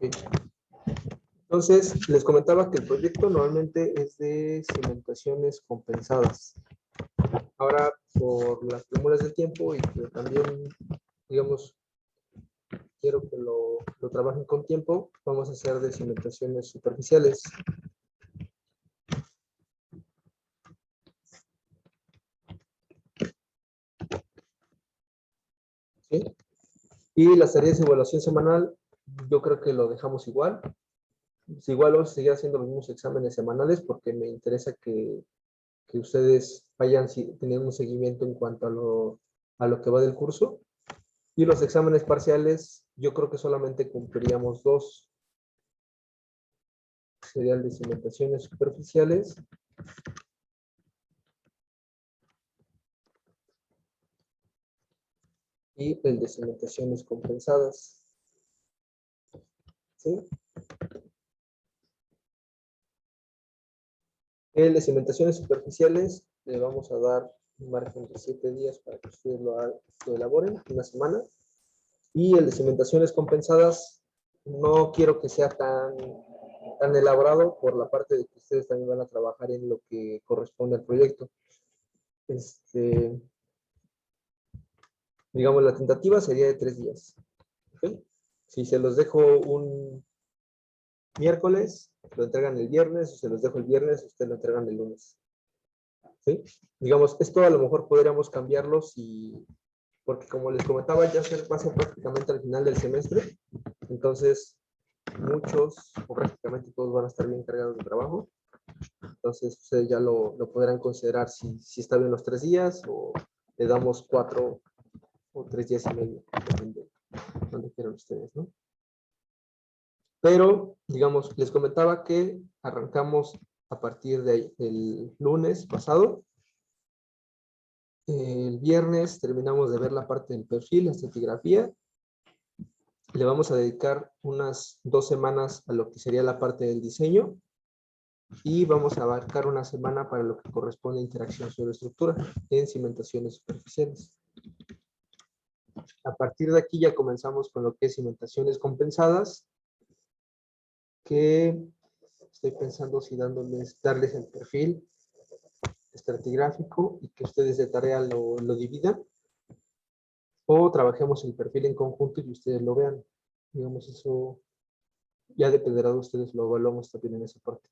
Ok. Entonces, les comentaba que el proyecto normalmente es de cimentaciones compensadas. Ahora, por las premuras del tiempo y que también, digamos, quiero que lo trabajen con tiempo, vamos a hacer de cimentaciones superficiales. ¿Sí? Y las tareas de evaluación semanal, yo creo que lo dejamos igual. Igual vamos a seguir haciendo los mismos exámenes semanales porque me interesa que ustedes vayan teniendo un seguimiento en cuanto a lo que va del curso. Y los exámenes parciales, yo creo que solamente cumpliríamos dos. Serían de cimentaciones superficiales y el de cimentaciones compensadas. ¿Sí? El de cimentaciones superficiales le vamos a dar un margen de 7 días para que ustedes lo elaboren, una semana. Y el de cimentaciones compensadas no quiero que sea tan elaborado por la parte de que ustedes también van a trabajar en lo que corresponde al proyecto. Digamos, la tentativa sería de 3 días. ¿Okay? Si se los dejo un miércoles, lo entregan el viernes, o se los dejo el viernes, ustedes lo entregan el lunes. ¿Sí? Digamos, esto a lo mejor podríamos cambiarlo porque como les comentaba, ya va a ser prácticamente al final del semestre, entonces muchos, o prácticamente todos van a estar bien cargados de trabajo, entonces ustedes ya lo podrán considerar si está bien los 3 días, o le damos 4 o 3 días y medio, depende de donde quieran ustedes, ¿no? Pero, digamos, les comentaba que arrancamos a partir del lunes pasado. El viernes terminamos de ver la parte del perfil, la estratigrafía. Le vamos a dedicar unas 2 semanas a lo que sería la parte del diseño. Y vamos a abarcar una semana para lo que corresponde a interacción sobre estructura en cimentaciones superficiales. A partir de aquí ya comenzamos con lo que es cimentaciones compensadas, que estoy pensando si darles el perfil estratigráfico y que ustedes de tarea lo dividan, o trabajemos el perfil en conjunto y ustedes lo vean. Digamos, eso ya dependerá de ustedes, lo evaluamos también en esa parte.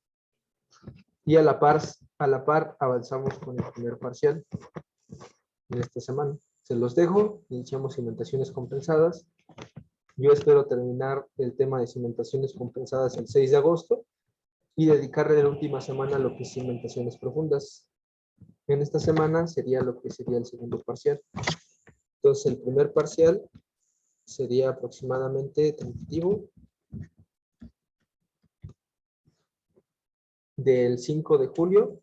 Y a la par avanzamos con el primer parcial en esta semana. Se los dejo, iniciamos cimentaciones compensadas. Yo espero terminar el tema de cimentaciones compensadas el 6 de agosto y dedicarle la última semana a lo que es cimentaciones profundas. En esta semana sería lo que sería el segundo parcial. Entonces, el primer parcial sería aproximadamente tentativo del 5 de julio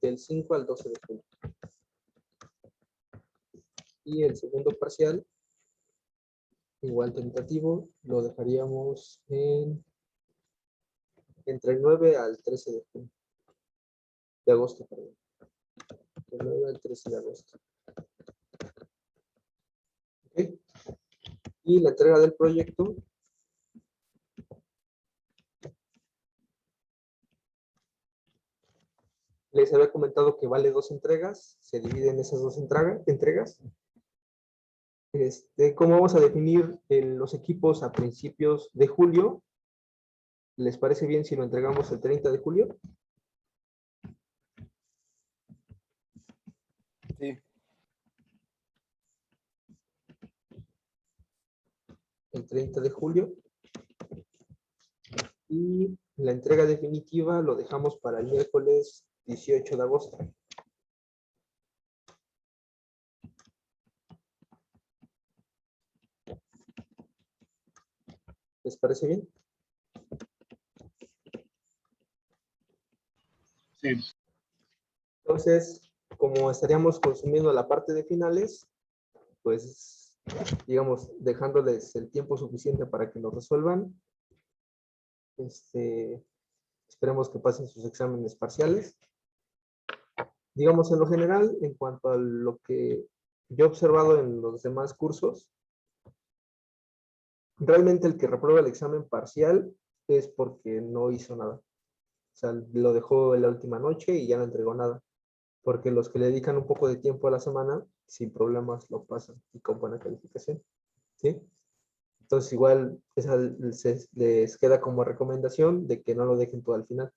del 5 al 12 de julio. Y el segundo parcial, igual tentativo, lo dejaríamos entre el 9 al 13 de junio. De agosto, perdón. Del 9 al 13 de agosto. ¿Okay? Y la entrega del proyecto les había comentado que vale 2 entregas, se dividen esas 2 entregas. ¿Cómo vamos a definir los equipos a principios de julio? ¿Les parece bien si lo entregamos el 30 de julio? Sí. El 30 de julio. Y la entrega definitiva lo dejamos para el miércoles 18 de agosto. ¿Les parece bien? Sí. Entonces, como estaríamos consumiendo la parte de finales, pues, digamos, dejándoles el tiempo suficiente para que lo resuelvan, esperemos que pasen sus exámenes parciales. Digamos, en lo general, en cuanto a lo que yo he observado en los demás cursos, realmente el que reprueba el examen parcial es porque no hizo nada. O sea, lo dejó en la última noche y ya no entregó nada. Porque los que le dedican un poco de tiempo a la semana, sin problemas lo pasan y con buena calificación. ¿Sí? Entonces igual esa les queda como recomendación de que no lo dejen todo al final.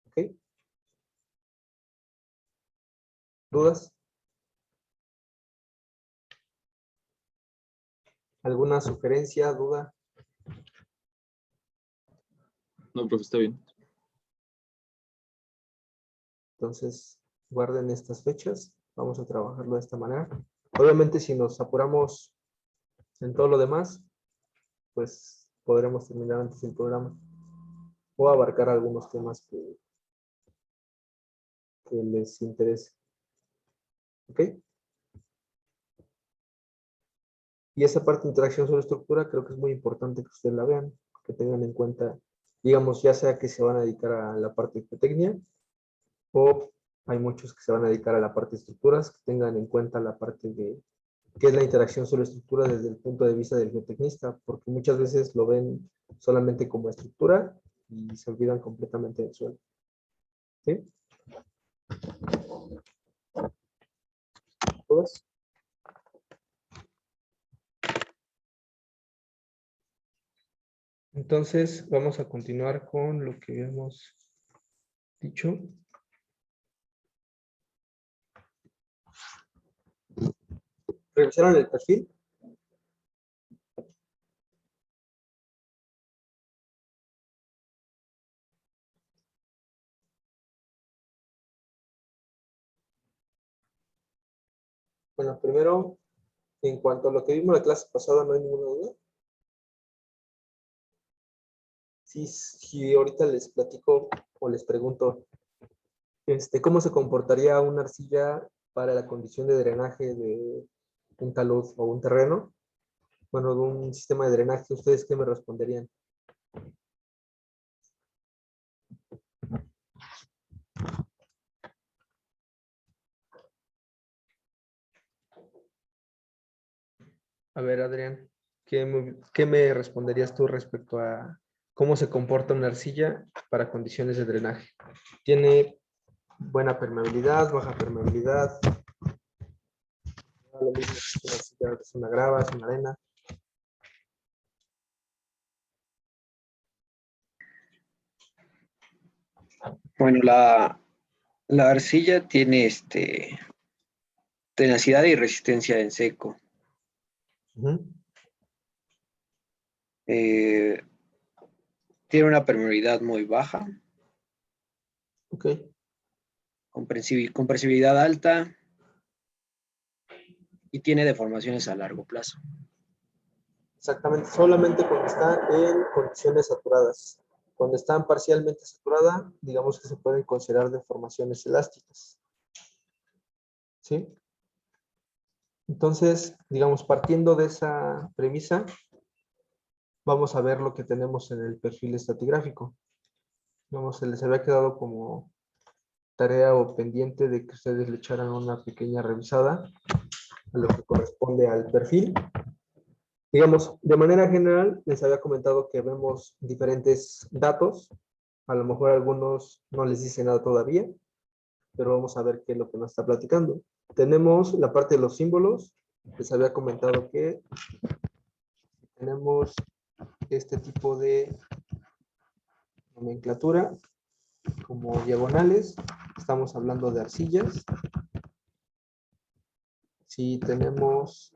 ¿Ok? ¿Dudas? ¿Alguna sugerencia, duda? No, profe, está bien. Entonces, guarden estas fechas. Vamos a trabajarlo de esta manera. Obviamente, si nos apuramos en todo lo demás, pues podremos terminar antes el programa o abarcar algunos temas que les interese. ¿Ok? Y esa parte de interacción sobre estructura creo que es muy importante que ustedes la vean, que tengan en cuenta, digamos, ya sea que se van a dedicar a la parte de geotecnia o hay muchos que se van a dedicar a la parte de estructuras, que tengan en cuenta la parte de qué es la interacción sobre estructura desde el punto de vista del geotecnista, porque muchas veces lo ven solamente como estructura y se olvidan completamente del suelo. ¿Sí? ¿Todas? Entonces, vamos a continuar con lo que habíamos dicho. ¿Revisaron el perfil? Bueno, primero, en cuanto a lo que vimos la clase pasada, no hay ninguna duda. Si ahorita les platico o les pregunto, ¿cómo se comportaría una arcilla para la condición de drenaje de un talud o un terreno? Bueno, de un sistema de drenaje, ¿ustedes qué me responderían? A ver, Adrián, ¿qué me responderías tú respecto a cómo se comporta una arcilla para condiciones de drenaje? ¿Tiene buena permeabilidad, baja permeabilidad? Lo mismo que una arcilla, es una grava, es una arena. Bueno, la arcilla tiene tenacidad y resistencia en seco. Ujú. Eh, Tiene una permeabilidad muy baja, Ok, compresibilidad alta y tiene deformaciones a largo plazo. exactamente, solamente cuando está en condiciones saturadas. Cuando están parcialmente saturada, digamos que se pueden considerar deformaciones elásticas. ¿Sí? Entonces, digamos, partiendo de esa premisa, vamos a ver lo que tenemos en el perfil estratigráfico. Vamos, se les había quedado como tarea o pendiente de que ustedes le echaran una pequeña revisada a lo que corresponde al perfil. Digamos, de manera general, les había comentado que vemos diferentes datos. A lo mejor algunos no les dice nada todavía, pero vamos a ver qué es lo que nos está platicando. Tenemos la parte de los símbolos. Les había comentado que tenemos este tipo de nomenclatura como diagonales. Estamos hablando de arcillas. Si tenemos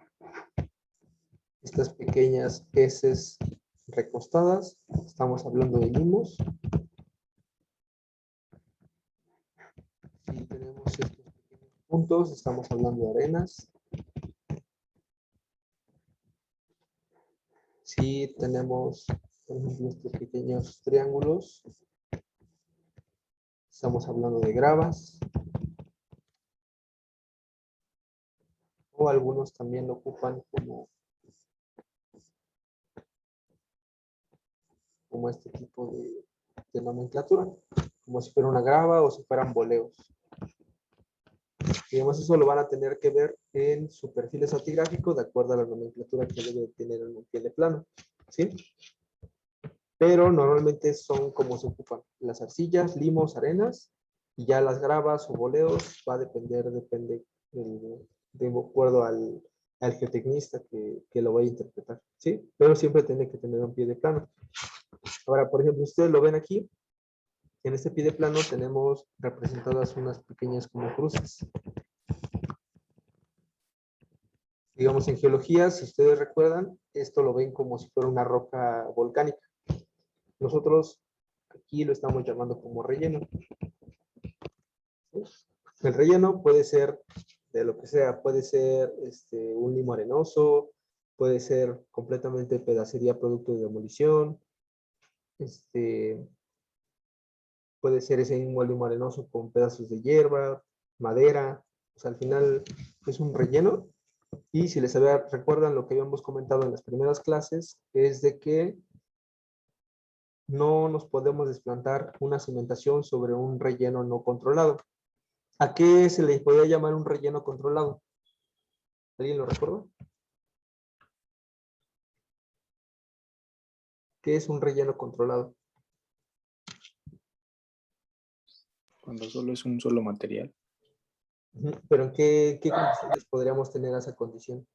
estas pequeñas heces recostadas, estamos hablando de limos. Si tenemos estos pequeños puntos, estamos hablando de arenas. Si tenemos, por ejemplo, estos pequeños triángulos, estamos hablando de gravas. O algunos también lo ocupan como este tipo de nomenclatura, como si fuera una grava o si fueran boleos. ¿Ok? Digamos, eso lo van a tener que ver en su perfil estratigráfico de acuerdo a la nomenclatura que debe tener en un pie de plano, ¿sí? Pero normalmente son como se ocupan las arcillas, limos, arenas, y ya las gravas o boleos va a depende de acuerdo al geotecnista que lo vaya a interpretar, ¿sí? Pero siempre tiene que tener un pie de plano. Ahora, por ejemplo, ustedes lo ven aquí, en este pie de plano tenemos representadas unas pequeñas como cruces. Digamos, en geología, si ustedes recuerdan, esto lo ven como si fuera una roca volcánica. Nosotros aquí lo estamos llamando como relleno. ¿Sí? El relleno puede ser de lo que sea, puede ser un limo arenoso, puede ser completamente pedacería producto de demolición, puede ser ese mismo limo arenoso con pedazos de hierba, madera, o sea, al final es un relleno. Y si recuerdan lo que habíamos comentado en las primeras clases, es de que no nos podemos desplantar una cimentación sobre un relleno no controlado. ¿A qué se le podría llamar un relleno controlado? ¿Alguien lo recuerda? ¿Qué es un relleno controlado? Cuando solo es un solo material. ¿Pero en qué condiciones podríamos tener esa condición?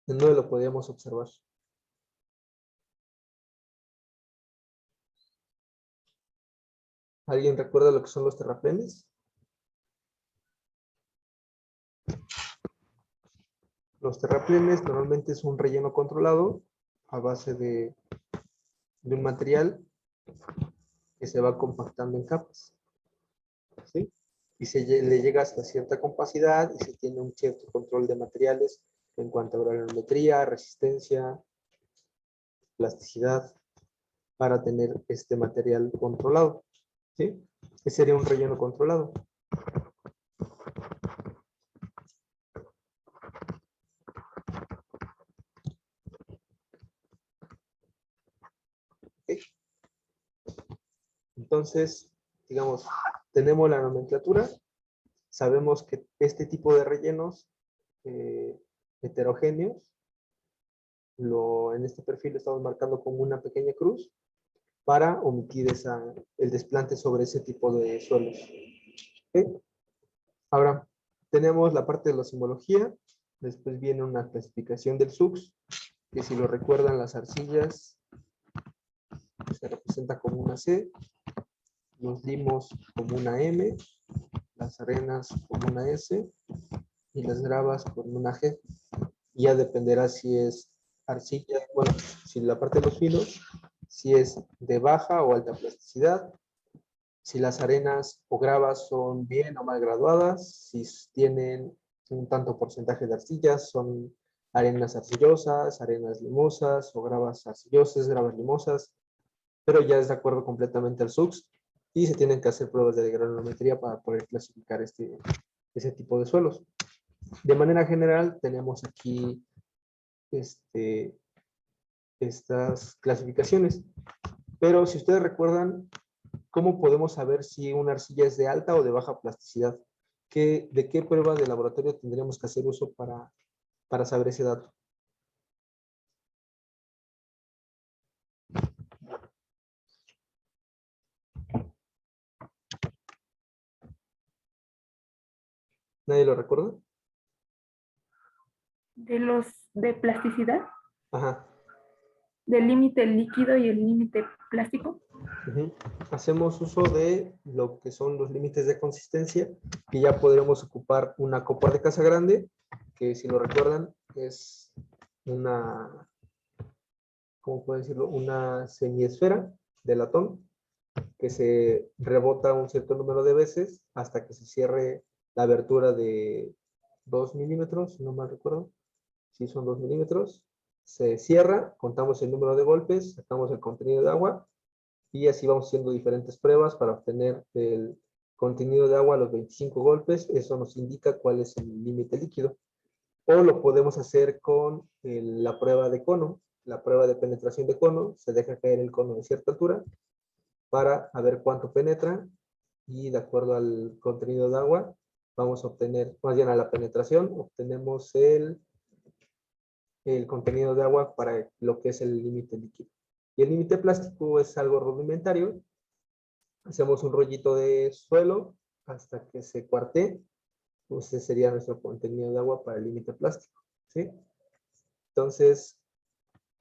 ¿En dónde lo podríamos observar? ¿Alguien recuerda lo que son los terraplenes? Los terraplenes normalmente es un relleno controlado a base de un material que se va compactando en capas, ¿sí? Y le llega hasta cierta compacidad y se tiene un cierto control de materiales en cuanto a granulometría, resistencia, plasticidad, para tener este material controlado, ¿sí? Ese sería un relleno controlado. ¿Okay? Entonces, digamos, tenemos la nomenclatura, sabemos que este tipo de rellenos heterogéneos, en este perfil lo estamos marcando como una pequeña cruz para omitir el desplante sobre ese tipo de suelos. ¿Okay? Ahora, tenemos la parte de la simbología, después viene una clasificación del SUX, que si lo recuerdan, las arcillas se representa como una C, los limos como una M, las arenas como una S y las gravas como una G. Y ya dependerá si es arcilla, bueno, si la parte de los filos, si es de baja o alta plasticidad, si las arenas o gravas son bien o mal graduadas, si tienen un tanto porcentaje de arcillas, son arenas arcillosas, arenas limosas o gravas arcillosas, gravas limosas, pero ya es de acuerdo completamente al SUX y se tienen que hacer pruebas de granulometría para poder clasificar ese tipo de suelos. De manera general, tenemos aquí estas clasificaciones, pero si ustedes recuerdan, ¿cómo podemos saber si una arcilla es de alta o de baja plasticidad? ¿De qué prueba de laboratorio tendríamos que hacer uso para saber ese dato? ¿Nadie lo recuerda? De plasticidad, Ajá. del límite líquido y el límite plástico. Uh-huh. Hacemos uso de lo que son los límites de consistencia, que ya podremos ocupar una copa de casa grande, que si lo recuerdan es una, ¿cómo puedo decirlo? Una semiesfera de latón que se rebota un cierto número de veces hasta que se cierre la abertura de 2 milímetros, si no mal recuerdo. Si son 2 milímetros, se cierra, contamos el número de golpes, sacamos el contenido de agua y así vamos haciendo diferentes pruebas para obtener el contenido de agua a los 25 golpes. Eso nos indica cuál es el límite líquido. O lo podemos hacer con la prueba de cono, la prueba de penetración de cono. Se deja caer el cono de cierta altura para ver cuánto penetra y de acuerdo al contenido de agua, vamos a obtener, más bien a la penetración, obtenemos el contenido de agua para lo que es el límite líquido. Y el límite plástico es algo rudimentario. Hacemos un rollito de suelo hasta que se cuartee. Ese sería nuestro contenido de agua para el límite plástico, ¿sí? Entonces,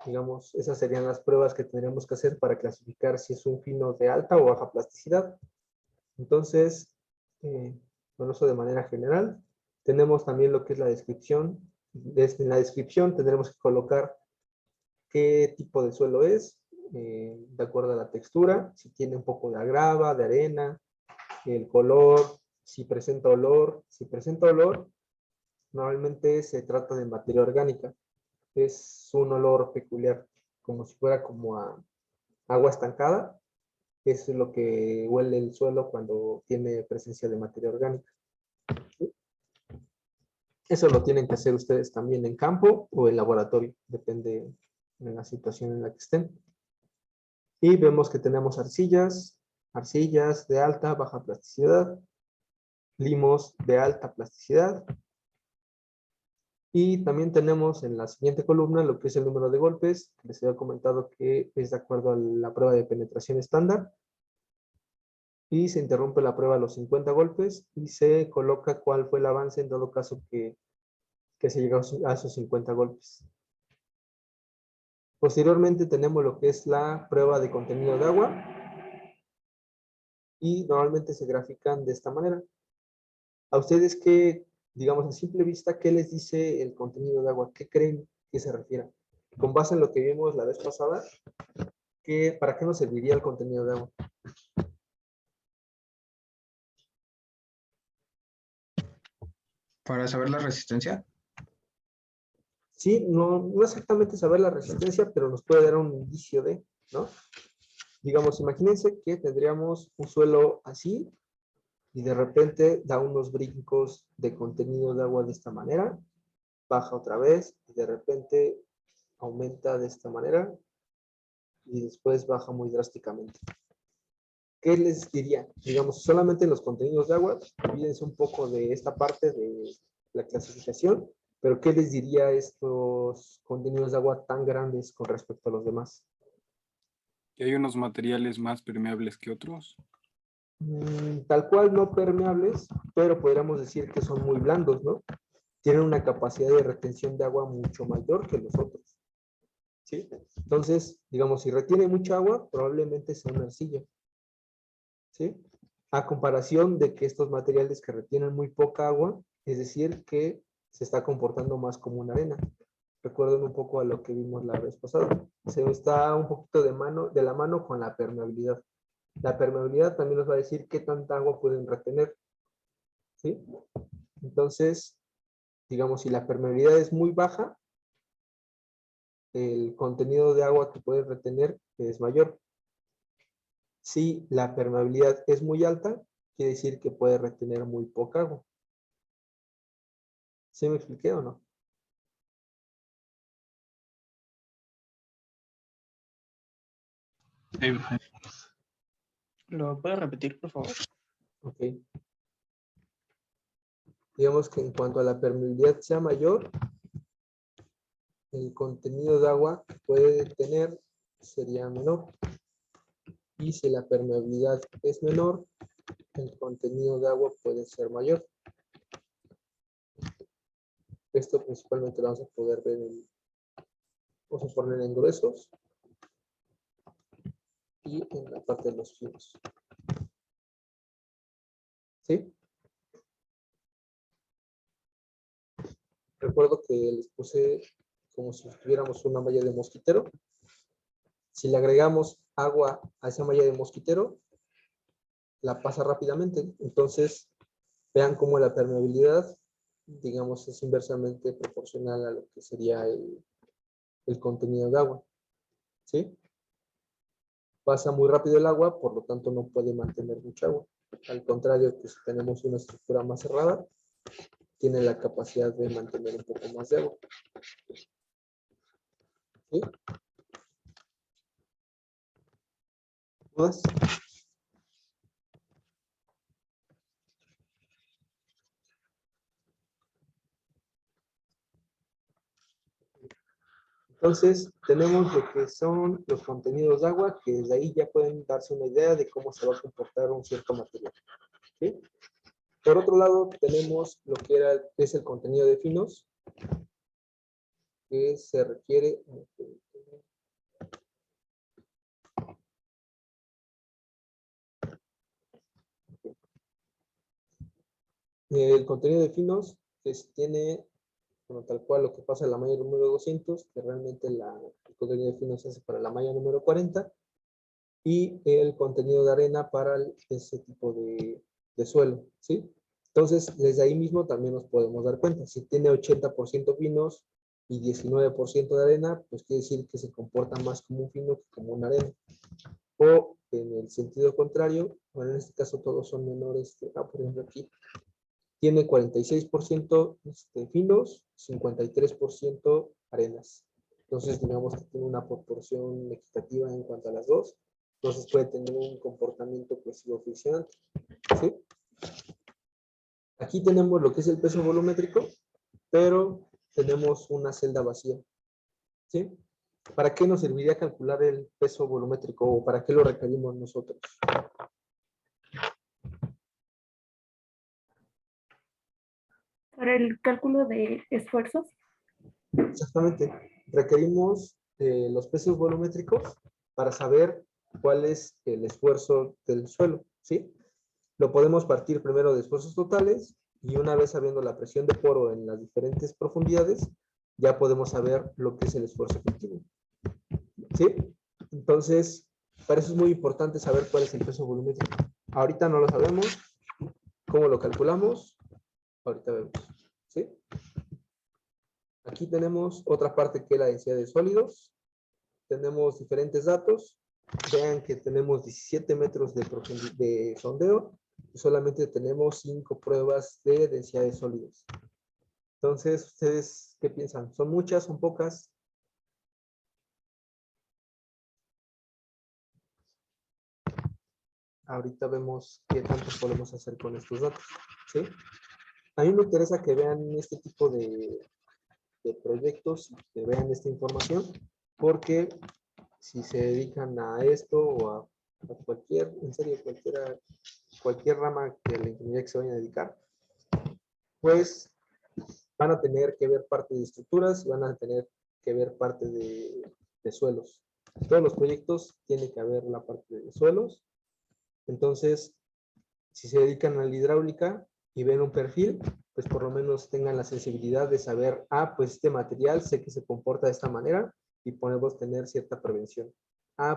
digamos, esas serían las pruebas que tendríamos que hacer para clasificar si es un fino de alta o baja plasticidad. Entonces, bueno, eso de manera general. Tenemos también lo que es la descripción. En la descripción tendremos que colocar qué tipo de suelo es, de acuerdo a la textura, si tiene un poco de grava, de arena, el color, si presenta olor. Si presenta olor, normalmente se trata de materia orgánica. Es un olor peculiar, como si fuera como a agua estancada. Eso es lo que huele el suelo cuando tiene presencia de materia orgánica. Eso lo tienen que hacer ustedes también en campo o en laboratorio, depende de la situación en la que estén. Y vemos que tenemos arcillas de alta, baja plasticidad, limos de alta plasticidad. Y también tenemos en la siguiente columna lo que es el número de golpes, que les había comentado que es de acuerdo a la prueba de penetración estándar. Y se interrumpe la prueba a los 50 golpes y se coloca cuál fue el avance en todo caso que se llegó a esos 50 golpes. Posteriormente tenemos lo que es la prueba de contenido de agua y normalmente se grafican de esta manera. ¿A ustedes qué, digamos a simple vista, qué les dice el contenido de agua? ¿Qué creen que se refiere? Con base en lo que vimos la vez pasada, ¿para qué nos serviría el contenido de agua? Para saber la resistencia. Sí, no exactamente saber la resistencia, pero nos puede dar un indicio de, ¿no? Digamos, imagínense que tendríamos un suelo así y de repente da unos brincos de contenido de agua de esta manera, baja otra vez y de repente aumenta de esta manera y después baja muy drásticamente. ¿Qué les diría? Digamos, solamente en los contenidos de agua, olvídense un poco de esta parte de la clasificación, pero ¿qué les diría estos contenidos de agua tan grandes con respecto a los demás? ¿Y hay unos materiales más permeables que otros? Tal cual no permeables, pero podríamos decir que son muy blandos, ¿no? Tienen una capacidad de retención de agua mucho mayor que los otros, ¿sí? Entonces, digamos, si retiene mucha agua, probablemente sea una arcilla, ¿sí? A comparación de que estos materiales que retienen muy poca agua, es decir, que se está comportando más como una arena. Recuerden un poco a lo que vimos la vez pasada. Se está un poquito de la mano con la permeabilidad. La permeabilidad también nos va a decir qué tanta agua pueden retener, ¿sí? Entonces, digamos, si la permeabilidad es muy baja, el contenido de agua que puede retener es mayor. Si la permeabilidad es muy alta, quiere decir que puede retener muy poca agua. ¿Sí me expliqué o no? ¿Lo puede repetir, por favor? Ok. Digamos que en cuanto a la permeabilidad sea mayor, el contenido de agua que puede tener sería menor. Y si la permeabilidad es menor, el contenido de agua puede ser mayor. Esto principalmente lo vamos a poder ver vamos a poner en gruesos y en la parte de los finos. ¿Sí? Recuerdo que les puse como si tuviéramos una malla de mosquitero. Si le agregamos agua a esa malla de mosquitero, la pasa rápidamente. Entonces, vean cómo la permeabilidad, digamos, es inversamente proporcional a lo que sería el contenido de agua. ¿Sí? Pasa muy rápido el agua, por lo tanto no puede mantener mucha agua. Al contrario, que si tenemos una estructura más cerrada, tiene la capacidad de mantener un poco más de agua. ¿Sí? ¿Dudas? Entonces, tenemos lo que son los contenidos de agua, que desde ahí ya pueden darse una idea de cómo se va a comportar un cierto material. ¿Sí? Por otro lado, tenemos lo que es el contenido de finos, que se requiere. El contenido de finos tiene, bueno, tal cual lo que pasa en la malla número 200, que realmente el contenido de finos se hace para la malla número 40, y el contenido de arena para ese tipo de suelo, ¿sí? Entonces, desde ahí mismo también nos podemos dar cuenta. Si tiene 80% finos y 19% de arena, pues quiere decir que se comporta más como un fino que como una arena. O en el sentido contrario, bueno, en este caso todos son menores, por ejemplo aquí, tiene 46% finos, 53% arenas. Entonces, digamos que tiene una proporción equitativa en cuanto a las dos. Entonces, puede tener un comportamiento cohesivo friccionante. ¿Sí? Aquí tenemos lo que es el peso volumétrico, pero tenemos una celda vacía. ¿Sí? ¿Para qué nos serviría calcular el peso volumétrico o para qué lo requerimos nosotros? Para el cálculo de esfuerzos. Exactamente. Requerimos los pesos volumétricos para saber cuál es el esfuerzo del suelo, ¿sí? Lo podemos partir primero de esfuerzos totales y una vez sabiendo la presión de poro en las diferentes profundidades, ya podemos saber lo que es el esfuerzo efectivo, ¿sí? Entonces, para eso es muy importante saber cuál es el peso volumétrico. Ahorita no lo sabemos. ¿Cómo lo calculamos? Ahorita vemos, ¿sí? Aquí tenemos otra parte que es la densidad de sólidos. Tenemos diferentes datos. Vean que tenemos 17 metros de sondeo y solamente tenemos 5 pruebas de densidad de sólidos. Entonces, ¿ustedes qué piensan? ¿Son muchas? ¿Son pocas? Ahorita vemos qué tanto podemos hacer con estos datos, ¿sí? A mí me interesa que vean este tipo de proyectos, que vean esta información, porque si se dedican a esto o a cualquier, en serio, cualquier rama de la ingeniería que se vayan a dedicar, pues van a tener que ver parte de estructuras y van a tener que ver parte de suelos. Todos los proyectos tienen que haber la parte de suelos. Entonces, si se dedican a la hidráulica y ven un perfil, pues por lo menos tengan la sensibilidad de saber, pues este material sé que se comporta de esta manera y podemos tener cierta prevención.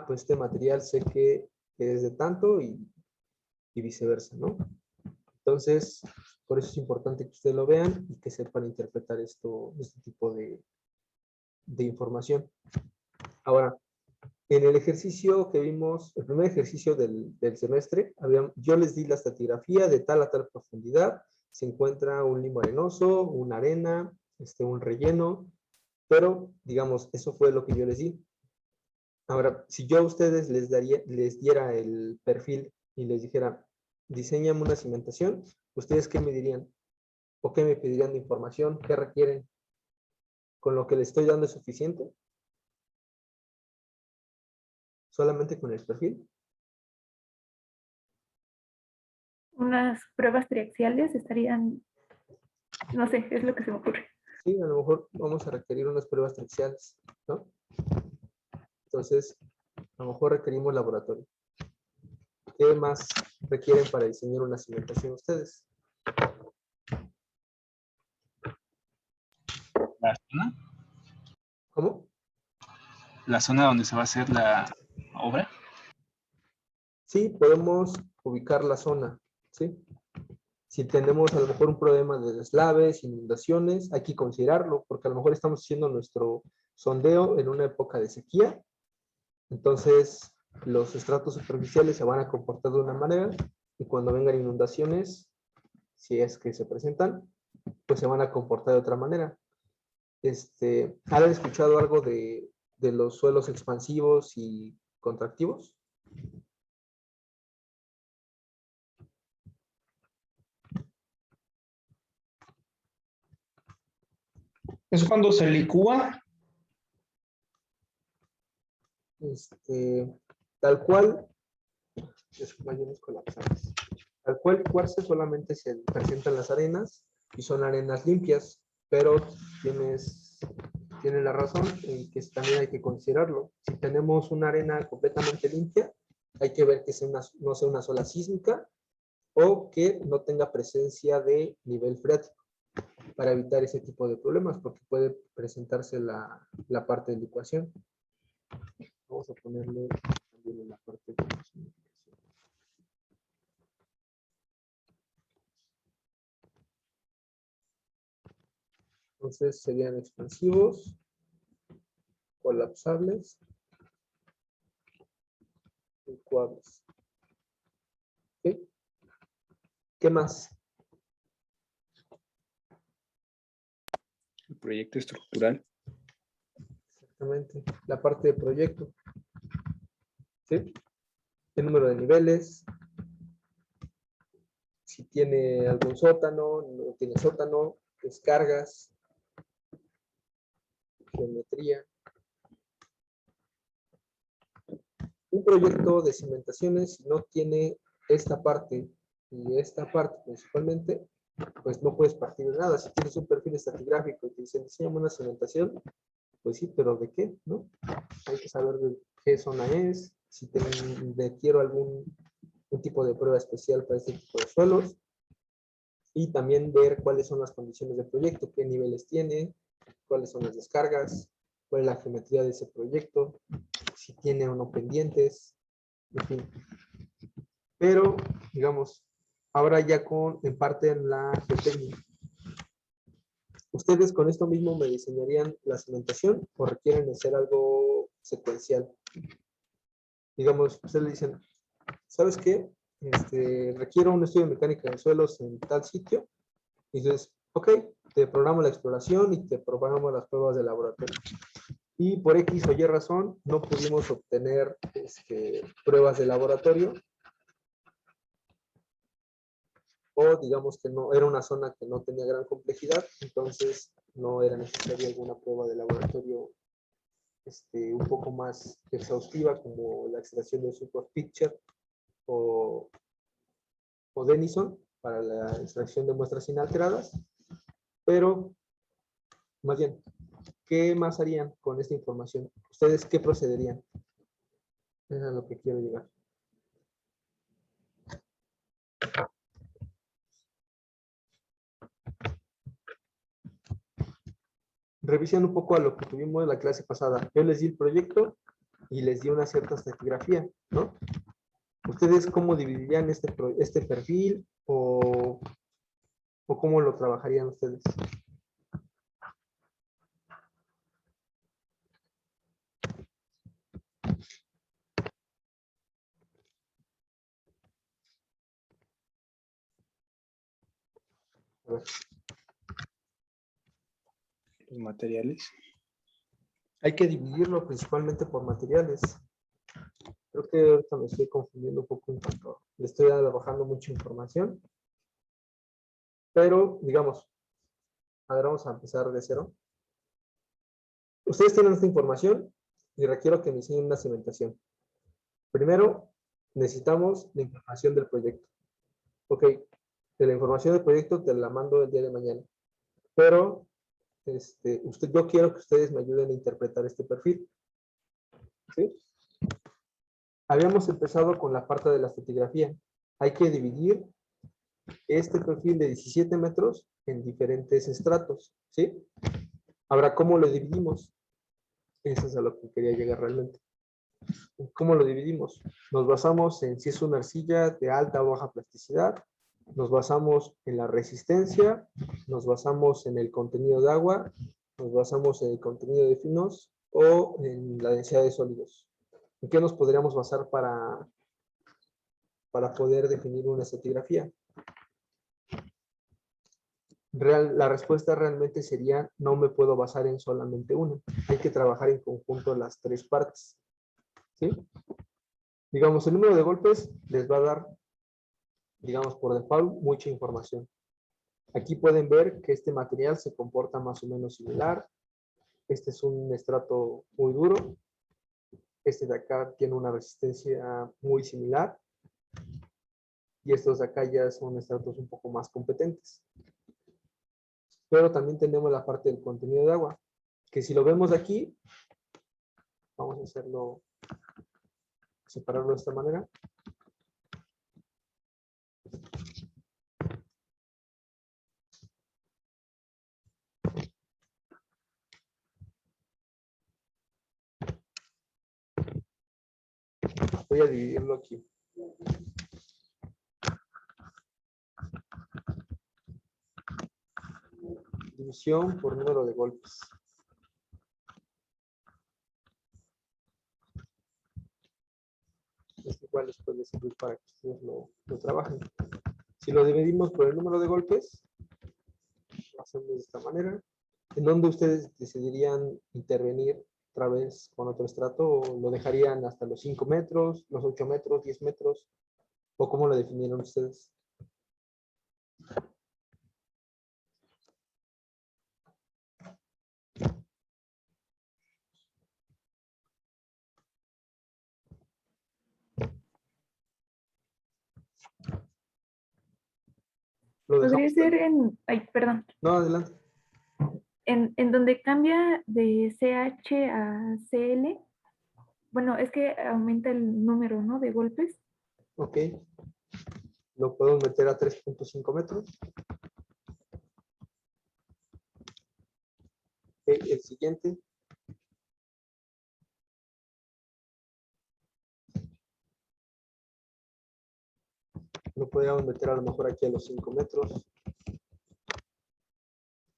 Pues este material sé que es de tanto y viceversa, ¿no? Entonces, por eso es importante que ustedes lo vean y que sepan interpretar este tipo de información. Ahora, en el ejercicio que vimos, el primer ejercicio del semestre, yo les di la estratigrafía de tal a tal profundidad. Se encuentra un limbo arenoso, una arena, un relleno, pero digamos, eso fue lo que yo les di. Ahora, si yo a ustedes les diera el perfil y les dijera, diseñame una cimentación, ¿ustedes qué me dirían? ¿O qué me pedirían de información? ¿Qué requieren? ¿Con lo que les estoy dando es suficiente? ¿Solamente con el perfil? Unas pruebas triaxiales estarían, no sé, es lo que se me ocurre. Sí, a lo mejor vamos a requerir unas pruebas triaxiales, ¿no? Entonces, a lo mejor requerimos laboratorio. ¿Qué más requieren para diseñar una cimentación ustedes? La zona, ¿Cómo? la zona donde se va a hacer la obra. Sí, podemos ubicar la zona, ¿sí? Si tenemos a lo mejor un problema de deslaves, inundaciones, hay que considerarlo, porque a lo mejor estamos haciendo nuestro sondeo en una época de sequía, entonces los estratos superficiales se van a comportar de una manera y cuando vengan inundaciones, si es que se presentan, pues se van a comportar de otra manera. ¿Han escuchado algo de los suelos expansivos y contractivos? ¿Es cuando se licúa? Tal cual, mayores colapsables. Tal cual cuarzo solamente se presentan las arenas y son arenas limpias, pero tienes la razón en que también hay que considerarlo. Si tenemos una arena completamente limpia, hay que ver que no sea una sola sísmica o que no tenga presencia de nivel freático para evitar ese tipo de problemas, porque puede presentarse la parte de licuación. Vamos a ponerle también en la parte de licuación. Entonces serían expansivos, colapsables, licuables. ¿Okay? ¿Qué más? El proyecto estructural. Exactamente. La parte de proyecto. ¿Sí? El número de niveles. Si tiene algún sótano, no tiene sótano, descargas, geometría. Un proyecto de cimentaciones, si no tiene esta parte y esta parte principalmente, pues no puedes partir de nada. Si tienes un perfil estratigráfico y te dicen, diseñame una cimentación, pues sí, pero ¿de qué? ¿No? Hay que saber de qué zona es, si quiero algún tipo de prueba especial para este tipo de suelos, y también ver cuáles son las condiciones del proyecto, qué niveles tiene, cuáles son las descargas, cuál es la geometría de ese proyecto, si tiene o no pendientes, en fin. Pero, digamos, ahora ya en parte en la geotecnia. ¿Ustedes con esto mismo me diseñarían la cimentación o requieren hacer algo secuencial? Digamos, ustedes le dicen, ¿sabes qué? Requiero un estudio de mecánica de suelos en tal sitio. Y dices, ok, te programo la exploración y te programo las pruebas de laboratorio. Y por X o Y razón no pudimos obtener pruebas de laboratorio. O digamos que no, era una zona que no tenía gran complejidad, entonces no era necesaria alguna prueba de laboratorio un poco más exhaustiva, como la extracción de Super Pitcher o Denison para la extracción de muestras inalteradas. Pero, más bien, ¿qué más harían con esta información? ¿Ustedes qué procederían? Eso es a lo que quiero llegar. Revisen un poco a lo que tuvimos en la clase pasada. Yo les di el proyecto y les di una cierta estratigrafía, ¿no? ¿Ustedes cómo dividirían este perfil o cómo lo trabajarían ustedes? A ver. Los materiales. Hay que dividirlo principalmente por materiales. Creo que ahorita me estoy confundiendo un poco en cuanto le estoy arrojando mucha información. Pero, digamos, a ver, vamos a empezar de cero. Ustedes tienen esta información y requiero que me enseñen una cimentación. Primero, necesitamos la información del proyecto. Ok, de la información del proyecto te la mando el día de mañana. Pero, yo quiero que ustedes me ayuden a interpretar este perfil. ¿Sí? Habíamos empezado con la parte de la estratigrafía. Hay que dividir este perfil de 17 metros en diferentes estratos, ¿sí? Ahora, ¿cómo lo dividimos? Eso es a lo que quería llegar realmente. ¿Cómo lo dividimos? Nos basamos en si es una arcilla de alta o baja plasticidad, nos basamos en la resistencia, nos basamos en el contenido de agua, nos basamos en el contenido de finos o en la densidad de sólidos. ¿En qué nos podríamos basar para poder definir una estratigrafía? La respuesta realmente sería, no me puedo basar en solamente una. Hay que trabajar en conjunto las tres partes. ¿Sí? Digamos, el número de golpes les va a dar, digamos, por default, mucha información. Aquí pueden ver que este material se comporta más o menos similar. Este es un estrato muy duro. Este de acá tiene una resistencia muy similar. Y estos de acá ya son estratos un poco más competentes. Pero también tenemos la parte del contenido de agua, que si lo vemos de aquí, vamos a hacerlo, separarlo de esta manera. Voy a dividirlo aquí. División por número de golpes. Es igual les puede servir para que ustedes lo trabajen. Si lo dividimos por el número de golpes, lo hacemos de esta manera. ¿En dónde ustedes decidirían intervenir otra vez con otro estrato? ¿O lo dejarían hasta los 5 metros, los 8 metros, 10 metros? ¿O cómo lo definieron ustedes? Lo Podría dejamos. ser en, ay, perdón, No, adelante. en donde cambia de CH a CL. Bueno, es que aumenta el número, ¿no? De golpes. Ok. Lo podemos meter a 3.5 metros. Ok, el siguiente. Lo podríamos meter a lo mejor aquí a los 5 metros.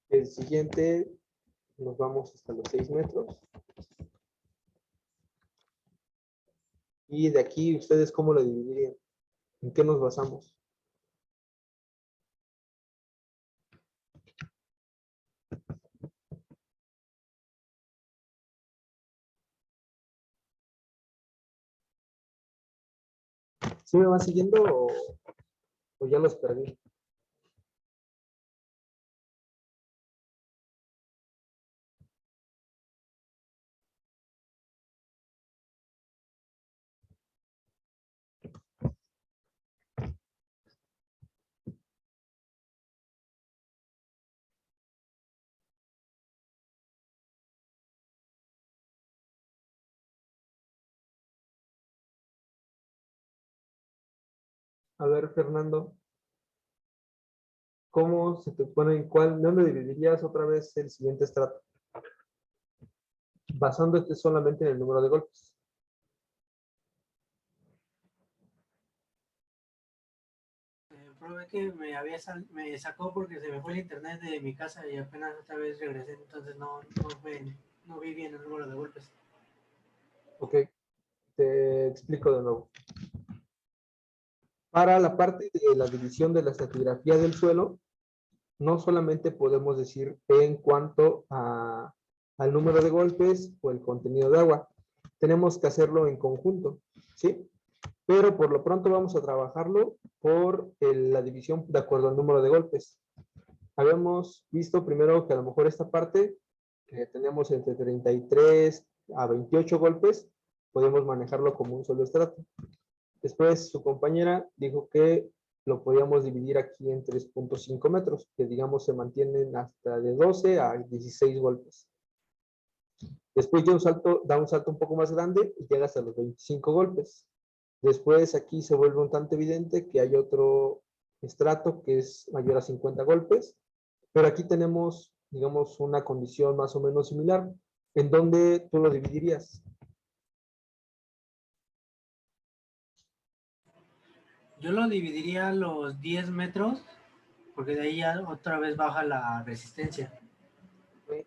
El siguiente, nos vamos hasta los 6 metros. Y de aquí, ¿ustedes cómo lo dividirían? ¿En qué nos basamos? ¿Sí me van siguiendo o ya los perdí? A ver, Fernando, ¿cómo se te pone en cuál? ¿Dónde dividirías otra vez el siguiente estrato? Basándote solamente en el número de golpes. Probé que me sacó porque se me fue el internet de mi casa y apenas otra vez regresé, entonces no vi bien el número de golpes. Ok, te explico de nuevo. Para la parte de la división de la estratigrafía del suelo, no solamente podemos decir en cuanto al número de golpes o el contenido de agua. Tenemos que hacerlo en conjunto, ¿sí? Pero por lo pronto vamos a trabajarlo por la división de acuerdo al número de golpes. Habíamos visto primero que a lo mejor esta parte, que tenemos entre 33 a 28 golpes, podemos manejarlo como un solo estrato. Después su compañera dijo que lo podíamos dividir aquí en 3.5 metros, que digamos se mantienen hasta de 12 a 16 golpes. Después da un salto un poco más grande y llega hasta los 25 golpes. Después aquí se vuelve un tanto evidente que hay otro estrato que es mayor a 50 golpes, pero aquí tenemos, digamos, una condición más o menos similar. ¿En dónde tú lo dividirías? Yo lo dividiría a los 10 metros porque de ahí ya otra vez baja la resistencia. ¿Okay?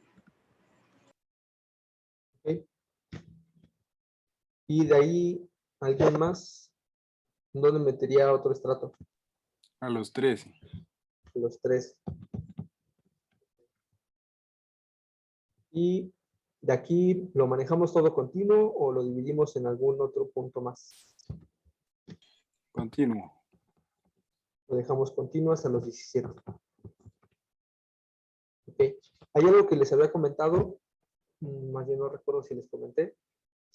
Y de ahí, ¿alguien más? ¿Dónde metería otro estrato? A los 13. Los 3. Y de aquí, ¿lo manejamos todo continuo o lo dividimos en algún otro punto más? Continuo. Lo dejamos continuo hasta los 17. Ok. Hay algo que les había comentado, más bien no recuerdo si les comenté,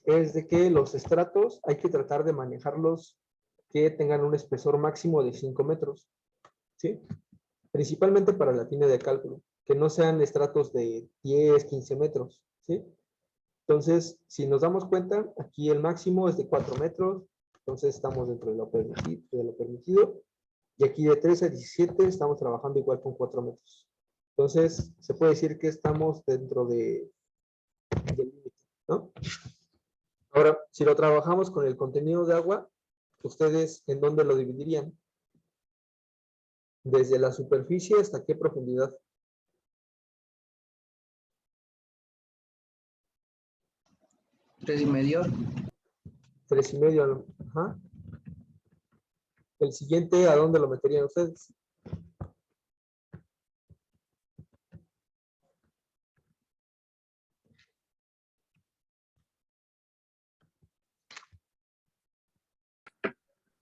es de que los estratos hay que tratar de manejarlos que tengan un espesor máximo de 5 metros, ¿sí? Principalmente para la tina de cálculo, que no sean estratos de 10, 15 metros, ¿sí? Entonces, si nos damos cuenta, aquí el máximo es de 4 metros, entonces estamos dentro de lo permitido, y aquí de 13 a 17 estamos trabajando igual con 4 metros. Entonces, se puede decir que estamos dentro del límite, ¿no? Ahora, si lo trabajamos con el contenido de agua, ¿ustedes en dónde lo dividirían? ¿Desde la superficie hasta qué profundidad? 3,5. 3,5. Ajá. El siguiente, ¿a dónde lo meterían ustedes?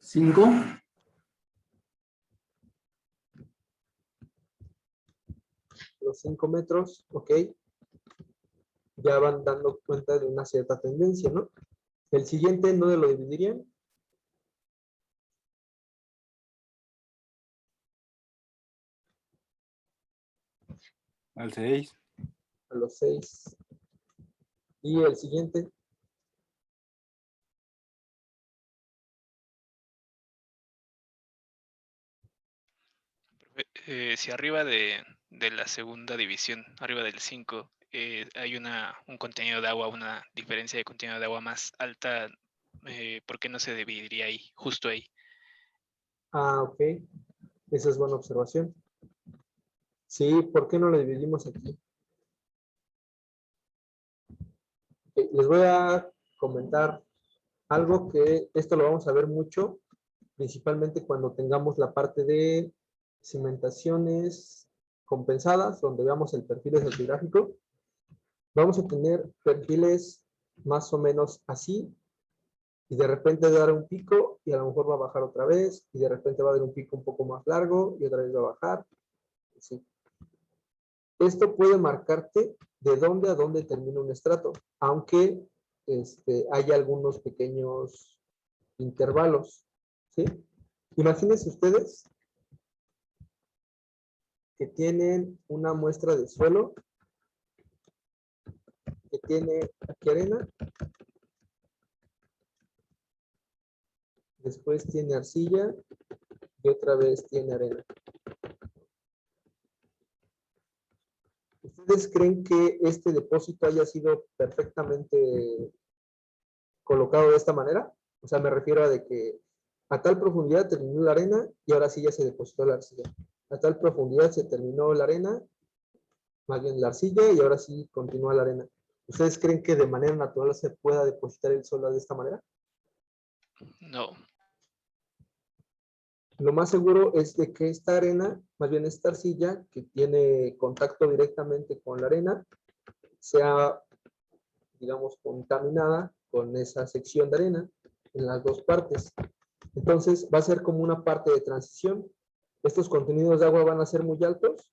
¿5? Los 5 metros, ok. Ya van dando cuenta de una cierta tendencia, ¿no? El siguiente, ¿en dónde lo dividirían? Al 6. A los 6. Y el siguiente, Si arriba de la segunda división, arriba del 5, hay un contenido de agua, una diferencia de contenido de agua más alta, ¿por qué no se dividiría ahí, justo ahí? ok. Esa es buena observación. Sí, ¿por qué no lo dividimos aquí? Ok, les voy a comentar algo que esto lo vamos a ver mucho, principalmente cuando tengamos la parte de cimentaciones compensadas, donde veamos el perfil estratigráfico. Vamos a tener perfiles más o menos así, y de repente va a dar un pico, y a lo mejor va a bajar otra vez, y de repente va a dar un pico un poco más largo, y otra vez va a bajar. Sí. Esto puede marcarte de dónde a dónde termina un estrato, aunque haya algunos pequeños intervalos, ¿sí? Imagínense ustedes que tienen una muestra de suelo que tiene aquí arena, después tiene arcilla y otra vez tiene arena. ¿Ustedes creen que este depósito haya sido perfectamente colocado de esta manera? O sea, me refiero a de que a tal profundidad terminó la arena y ahora sí ya se depositó la arcilla. A tal profundidad se terminó la arena, más bien la arcilla, y ahora sí continúa la arena. ¿Ustedes creen que de manera natural se pueda depositar el suelo de esta manera? No. Lo más seguro es de que esta arena, más bien esta arcilla, que tiene contacto directamente con la arena, sea, digamos, contaminada con esa sección de arena en las dos partes. Entonces va a ser como una parte de transición. Estos contenidos de agua van a ser muy altos,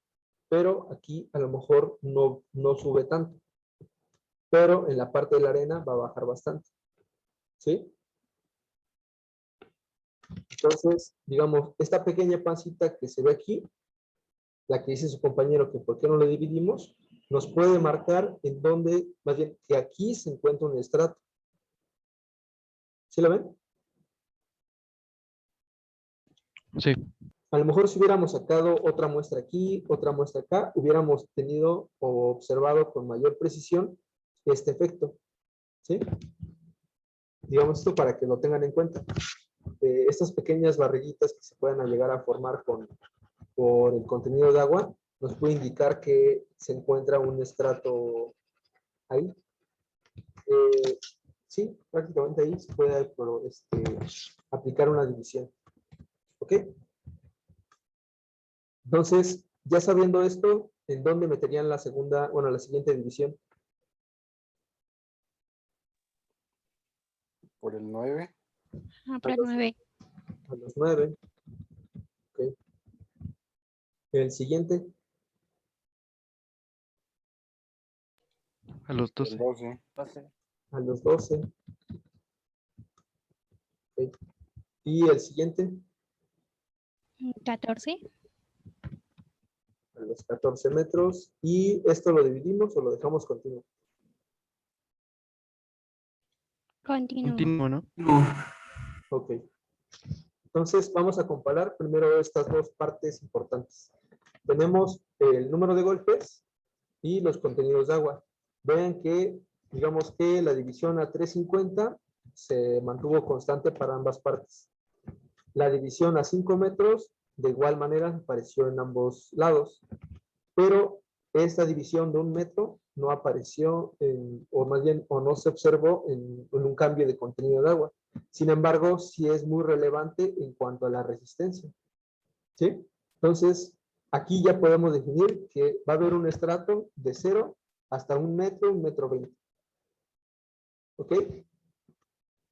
pero aquí a lo mejor no sube tanto. Pero en la parte de la arena va a bajar bastante. ¿Sí? Entonces, digamos, esta pequeña pancita que se ve aquí, la que dice su compañero que por qué no le dividimos, nos puede marcar en dónde, más bien, que aquí se encuentra un estrato. ¿Sí la ven? Sí. A lo mejor si hubiéramos sacado otra muestra aquí, otra muestra acá, hubiéramos tenido o observado con mayor precisión este efecto. ¿Sí? Digamos esto para que lo tengan en cuenta. Estas pequeñas barriguitas que se puedan llegar a formar por el contenido de agua, nos puede indicar que se encuentra un estrato ahí. Sí, prácticamente ahí se puede aplicar una división. ¿Ok? Entonces, ya sabiendo esto, ¿en dónde meterían la segunda, bueno, la siguiente división? Por el 9. Por el 9. A los 9. Ok. El siguiente. A los El 12. 12. a los 12. Ok. Y el siguiente 14. a los 14 metros. ¿Y esto lo dividimos o lo dejamos continuo? Continuo. Continuo, ¿no? Ok. Entonces vamos a comparar primero estas dos partes importantes. Tenemos el número de golpes y los contenidos de agua. Vean que, digamos que la división a 350 se mantuvo constante para ambas partes. La división a 5 metros, de igual manera, apareció en ambos lados. Pero esta división de 1 metro no apareció, o más bien, o no se observó en un cambio de contenido de agua. Sin embargo, sí es muy relevante en cuanto a la resistencia. ¿Sí? Entonces, aquí ya podemos definir que va a haber un estrato de 0 hasta 1 metro, 1 metro 20. ¿Ok?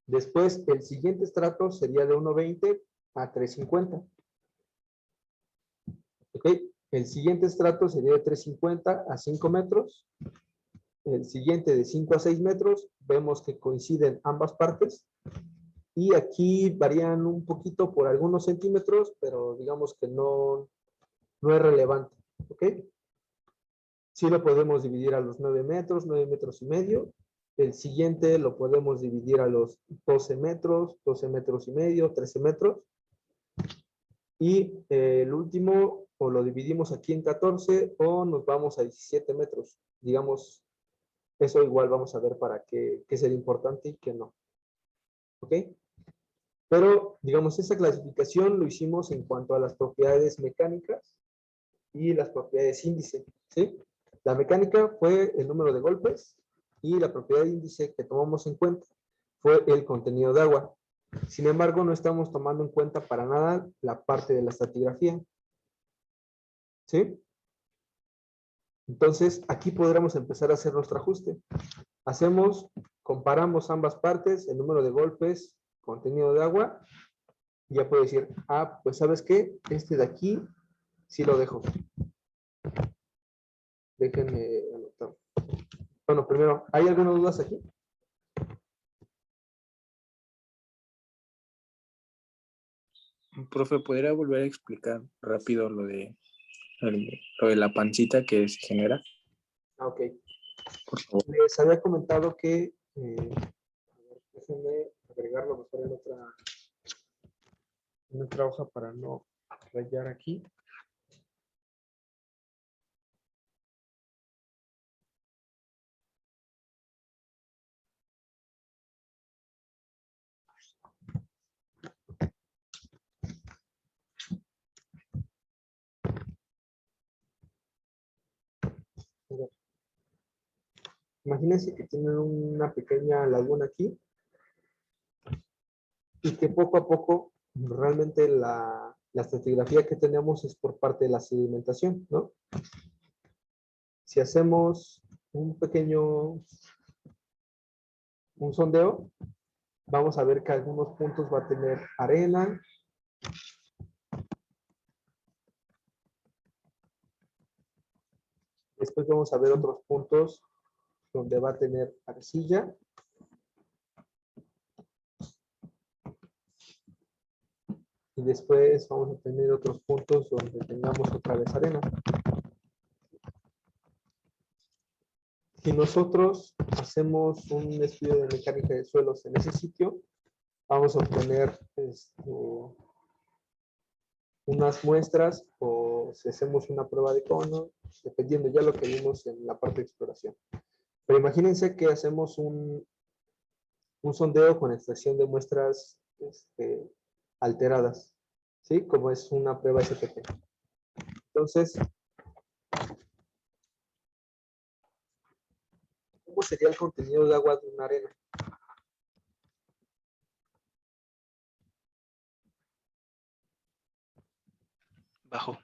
Después, el siguiente estrato sería de 1.20 a 3.50. ¿Ok? El siguiente estrato sería de 3.50 a 5 metros. El siguiente de 5 a 6 metros. Vemos que coinciden ambas partes. Y aquí varían un poquito por algunos centímetros, pero digamos que no es relevante. ¿Ok? Sí lo podemos dividir a los 9 metros, 9 metros y medio. El siguiente lo podemos dividir a los 12 metros, 12 metros y medio, 13 metros. Y el último, o lo dividimos aquí en 14, o nos vamos a 17 metros. Digamos, eso igual vamos a ver para qué sería importante y qué no. ¿Ok? Pero, digamos, esa clasificación lo hicimos en cuanto a las propiedades mecánicas y las propiedades índice. ¿Sí? La mecánica fue el número de golpes y la propiedad índice que tomamos en cuenta fue el contenido de agua. Sin embargo, no estamos tomando en cuenta para nada la parte de la estratigrafía. ¿Sí? Entonces, aquí podremos empezar a hacer nuestro ajuste. Comparamos ambas partes, el número de golpes, contenido de agua, y ya puedo decir, pues ¿sabes qué? Este de aquí, sí lo dejo. Déjenme anotar. Bueno, primero, ¿hay algunas dudas aquí? Profe, ¿podría volver a explicar rápido lo de la pancita que se genera? Ok. Por favor. Les había comentado que, a ver, déjenme agregarlo mejor en otra hoja para no rayar aquí. Imagínense que tienen una pequeña laguna aquí y que poco a poco realmente la estratigrafía que tenemos es por parte de la sedimentación, ¿no? Si hacemos un sondeo, vamos a ver que algunos puntos va a tener arena. Después vamos a ver otros puntos donde va a tener arcilla. Y después vamos a tener otros puntos donde tengamos otra vez arena. Si nosotros hacemos un estudio de mecánica de suelos en ese sitio, vamos a obtener unas muestras, o si hacemos una prueba de cono, dependiendo ya lo que vimos en la parte de exploración. Pero imagínense que hacemos un sondeo con extracción de muestras alteradas, ¿sí? Como es una prueba SPT. Entonces, ¿cómo sería el contenido de agua de una arena? Bajo.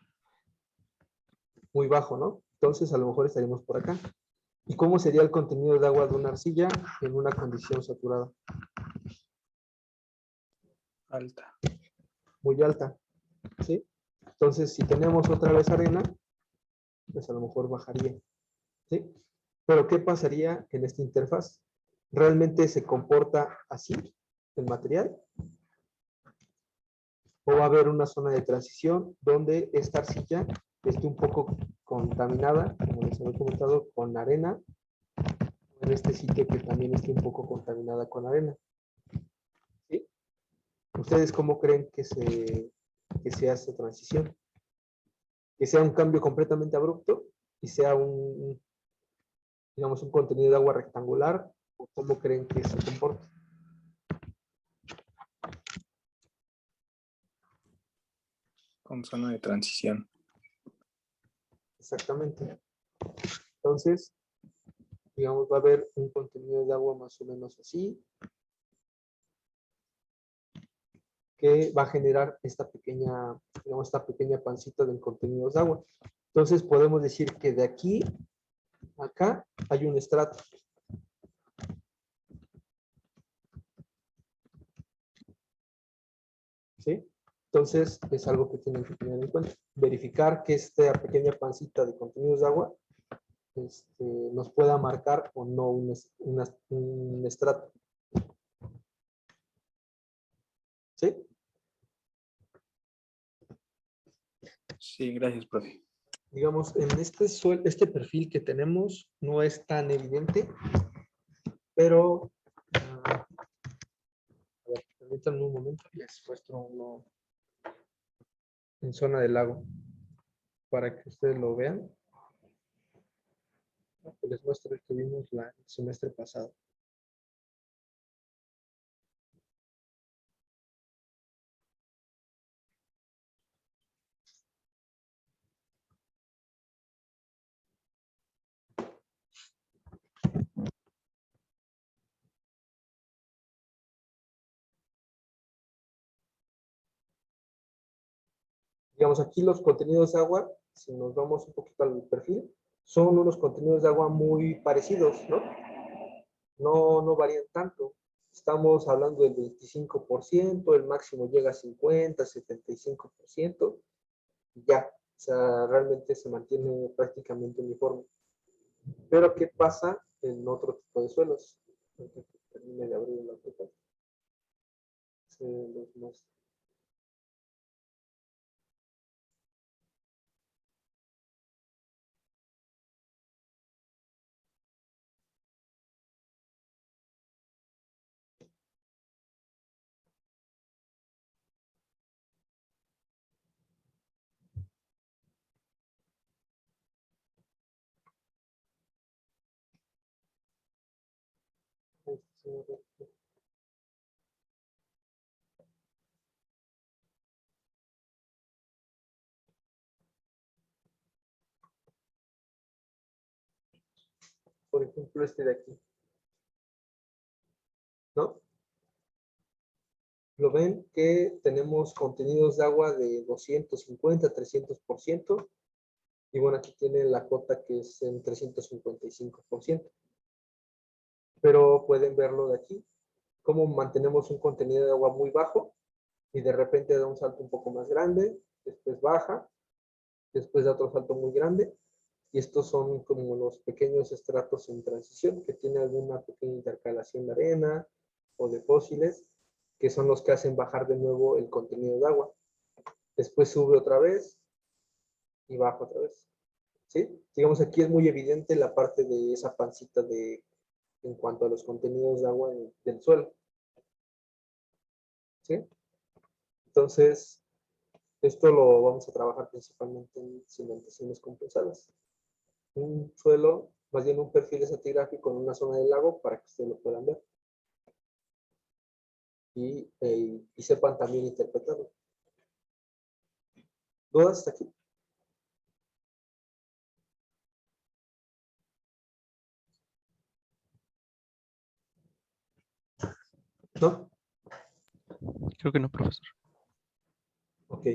Muy bajo, ¿no? Entonces, a lo mejor estaríamos por acá. ¿Y cómo sería el contenido de agua de una arcilla en una condición saturada? Alta. Muy alta, ¿sí? Entonces, si tenemos otra vez arena, pues a lo mejor bajaría, ¿sí? Pero ¿qué pasaría en esta interfaz? ¿realmente se comporta así el material? ¿O va a haber una zona de transición donde esta arcilla esté un poco contaminada, como les había comentado, con arena? En este sitio que también esté un poco contaminada con arena. ¿Sí? ¿Ustedes cómo creen que sea esta transición? ¿Que sea un cambio completamente abrupto y sea digamos, un contenido de agua rectangular? ¿O cómo creen que se comporta? Con zona de transición. Exactamente. Entonces, digamos, va a haber un contenido de agua más o menos así, que va a generar esta pequeña, digamos, esta pequeña pancita de contenidos de agua. Entonces, podemos decir que de aquí a acá hay un estrato. ¿Sí? Entonces, es algo que tienen que tener en cuenta. Verificar que esta pequeña pancita de contenidos de agua nos pueda marcar o no un estrato. ¿Sí? Sí, gracias, profe. Digamos, en este perfil que tenemos no es tan evidente, pero a ver, permítanme un momento, les muestro uno en zona del lago para que ustedes lo vean. Les muestro el que vimos el semestre pasado. Digamos, aquí los contenidos de agua, si nos vamos un poquito al perfil, son unos contenidos de agua muy parecidos, ¿no? No varían tanto. Estamos hablando del 25%, el máximo llega a 50, 75%, y ya. O sea, realmente se mantiene prácticamente uniforme. Pero, ¿qué pasa en otro tipo de suelos? Termine de abrir la aplicación. Se los muestro. Por ejemplo, este de aquí, ¿no? Lo ven que tenemos contenidos de agua de 250, 300%, y bueno, aquí tiene la cota que es en 355%. Pero pueden verlo de aquí, cómo mantenemos un contenido de agua muy bajo y de repente da un salto un poco más grande, después baja, después da otro salto muy grande, y estos son como los pequeños estratos en transición que tienen alguna pequeña intercalación de arena o de fósiles, que son los que hacen bajar de nuevo el contenido de agua. Después sube otra vez y baja otra vez. ¿Sí? Digamos, aquí es muy evidente la parte de esa pancita en cuanto a los contenidos de agua del suelo. ¿Sí? Entonces, esto lo vamos a trabajar principalmente en cimentaciones compensadas. Un suelo, más bien un perfil estratigráfico en una zona del lago para que ustedes lo puedan ver. Y sepan también interpretarlo. ¿Dudas hasta aquí? ¿No? Creo que no, profesor. Ok.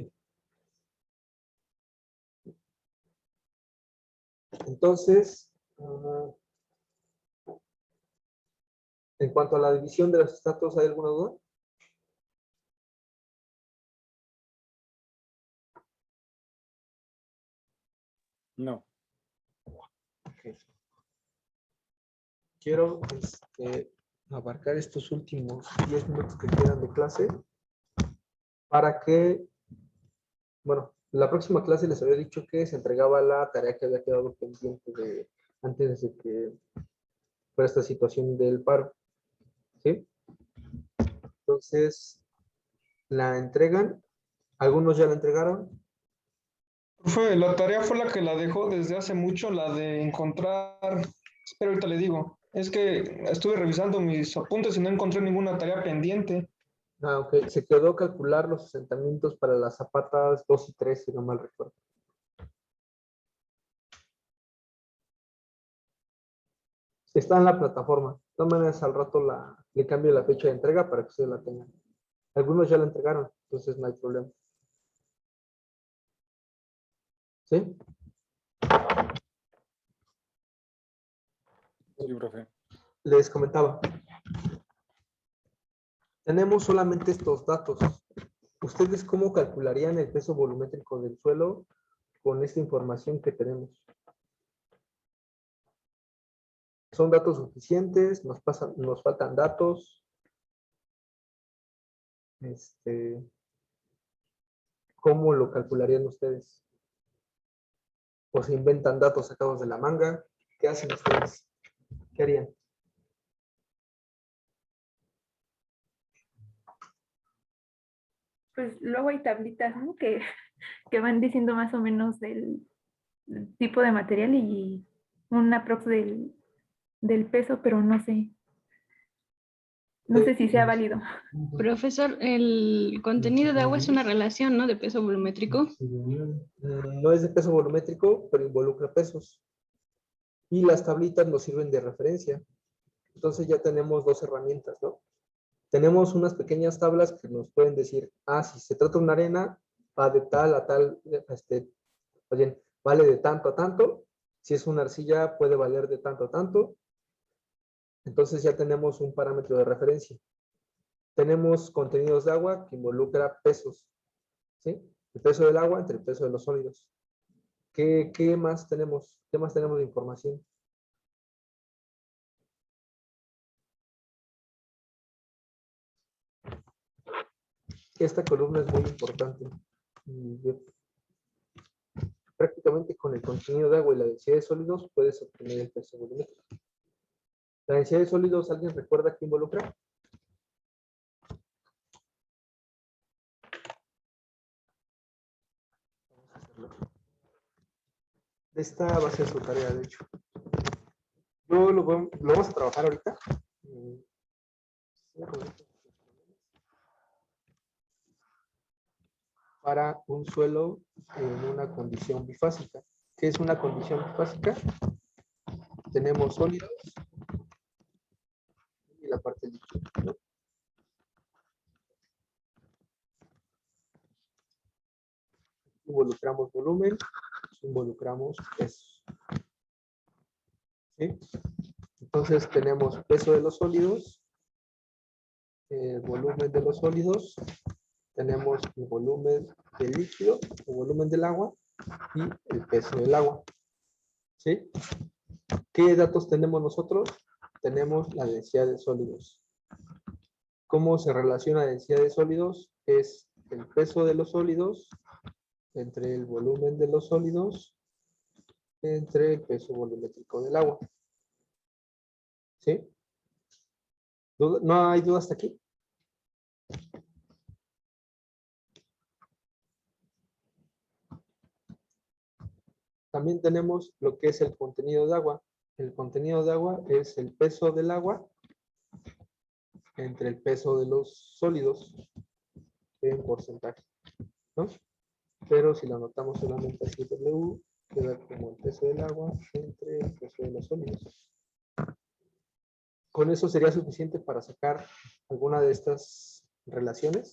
Entonces, en cuanto a la división de los estratos, ¿hay alguna duda? No. Okay. Quiero abarcar estos últimos 10 minutos que quedan de clase para que, bueno, la próxima clase les había dicho que se entregaba la tarea que había quedado pendiente de antes de que fuera esta situación del paro. ¿Sí? Entonces, la entregan. Algunos ya la entregaron. La tarea fue la que la dejó desde hace mucho, la de encontrar, pero ahorita le digo, es que estuve revisando mis apuntes y no encontré ninguna tarea pendiente. Ah, ok. Se quedó calcular los asentamientos para las zapatas 2 y 3, si no mal recuerdo. Está en la plataforma. De todas maneras, al rato le cambio la fecha de entrega para que ustedes la tengan. Algunos ya la entregaron, entonces no hay problema. ¿Sí? Sí, profe. Les comentaba. Tenemos solamente estos datos. ¿Ustedes cómo calcularían el peso volumétrico del suelo con esta información que tenemos? ¿Son datos suficientes? ¿Nos faltan datos? ¿Cómo lo calcularían ustedes? ¿O se inventan datos sacados de la manga? ¿Qué hacen ustedes? ¿Qué harían? Pues luego hay tablitas, ¿no? Que van diciendo más o menos del tipo de material y un aprox del peso, pero no sé. No sé si sea válido. Profesor, el contenido de agua es una relación, ¿no? De peso volumétrico. No es de peso volumétrico, pero involucra pesos. Y las tablitas nos sirven de referencia. Entonces ya tenemos dos herramientas, ¿no? Tenemos unas pequeñas tablas que nos pueden decir, si se trata de una arena, va de tal a tal, vale de tanto a tanto. Si es una arcilla, puede valer de tanto a tanto. Entonces ya tenemos un parámetro de referencia. Tenemos contenidos de agua que involucra pesos, ¿sí? El peso del agua entre el peso de los sólidos. ¿Qué más tenemos? ¿Qué más tenemos de información? Esta columna es muy importante. Prácticamente con el contenido de agua y la densidad de sólidos puedes obtener el peso volumétrico. La densidad de sólidos, ¿alguien recuerda qué involucra? Vamos a hacerlo. Esta va a ser su tarea, de hecho. Lo vamos a trabajar ahorita. Para un suelo en una condición bifásica. ¿Qué es una condición bifásica? Tenemos sólidos y la parte líquida, ¿no? Involucramos volumen, involucramos peso. ¿Sí? Entonces tenemos peso de los sólidos, volumen de los sólidos, tenemos el volumen del líquido, el volumen del agua y el peso del agua. ¿Sí? ¿Qué datos tenemos nosotros? Tenemos la densidad de sólidos. ¿Cómo se relaciona la densidad de sólidos? Es el peso de los sólidos entre el volumen de los sólidos entre el peso volumétrico del agua. ¿Sí? ¿No hay duda hasta aquí? También tenemos lo que es el contenido de agua. El contenido de agua es el peso del agua entre el peso de los sólidos en porcentaje, ¿no? Pero si lo anotamos solamente así, W, queda como el peso del agua entre el peso de los sólidos. ¿Con eso sería suficiente para sacar alguna de estas relaciones?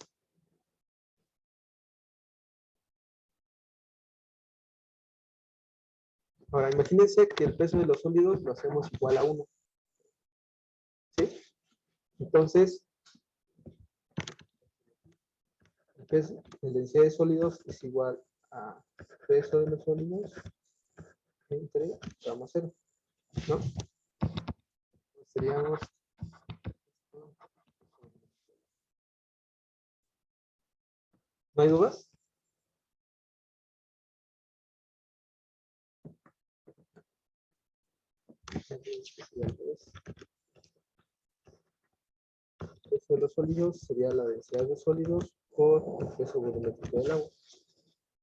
Ahora, imagínense que el peso de los sólidos lo hacemos igual a 1. ¿Sí? Entonces, la densidad de sólidos es igual a peso de los sólidos entre gramo 0, ¿no? Seríamos ¿No hay dudas? El peso de los sólidos sería la densidad de sólidos por el peso volumétrico del agua.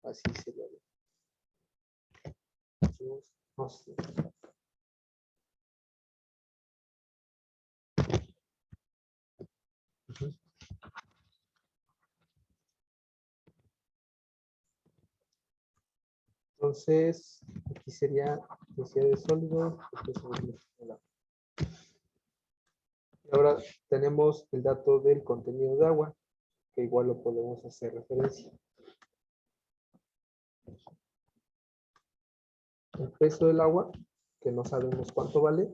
Así sería. No sé. Ujú. Entonces, aquí sería densidad de sólidos por peso volumétrico del agua. Y ahora tenemos el dato del contenido de agua, que igual lo podemos hacer referencia. El peso del agua, que no sabemos cuánto vale,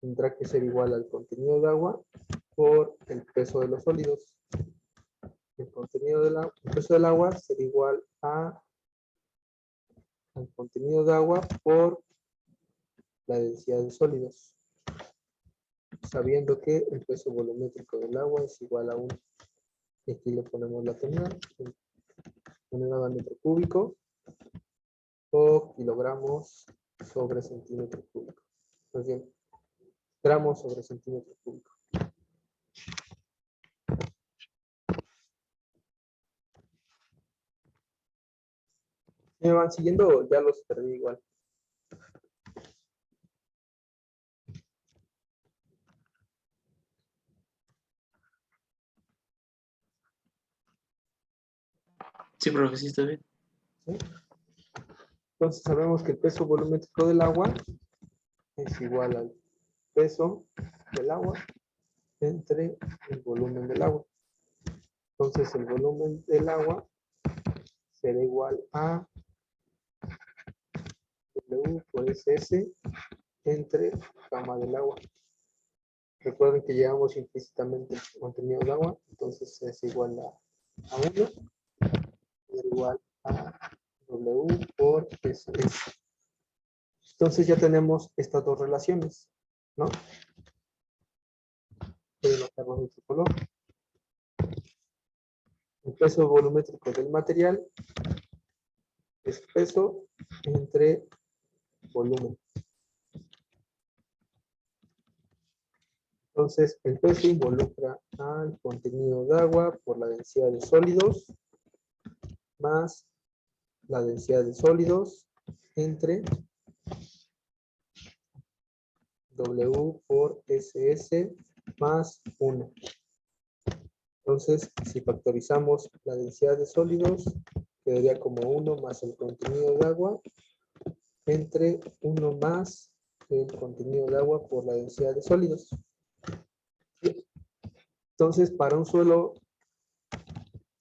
tendrá que ser igual al contenido de agua por el peso de los sólidos. El peso del agua será igual al contenido de agua por la densidad de sólidos, sabiendo que el peso volumétrico del agua es igual a 1. Aquí le ponemos la unidad a metro cúbico o kilogramos sobre centímetro cúbico. Más bien, gramos sobre centímetro cúbico. ¿Me van siguiendo o ya los perdí igual? Sí, profe, sí está bien. ¿Sí? Entonces sabemos que el peso volumétrico del agua es igual al peso del agua entre el volumen del agua. Entonces el volumen del agua será igual a W por SS entre gamma del agua. Recuerden que llevamos implícitamente el contenido de agua, entonces es igual a 1, es igual a W por SS. Entonces ya tenemos estas dos relaciones, ¿no? Voy a anotarlo en otro color. El peso volumétrico del material es peso entre volumen. Entonces, el peso involucra al contenido de agua por la densidad de sólidos más la densidad de sólidos entre W por SS más 1. Entonces, si factorizamos la densidad de sólidos, quedaría como 1 más el contenido de agua entre 1 más el contenido de agua por la densidad de sólidos. Entonces, para un suelo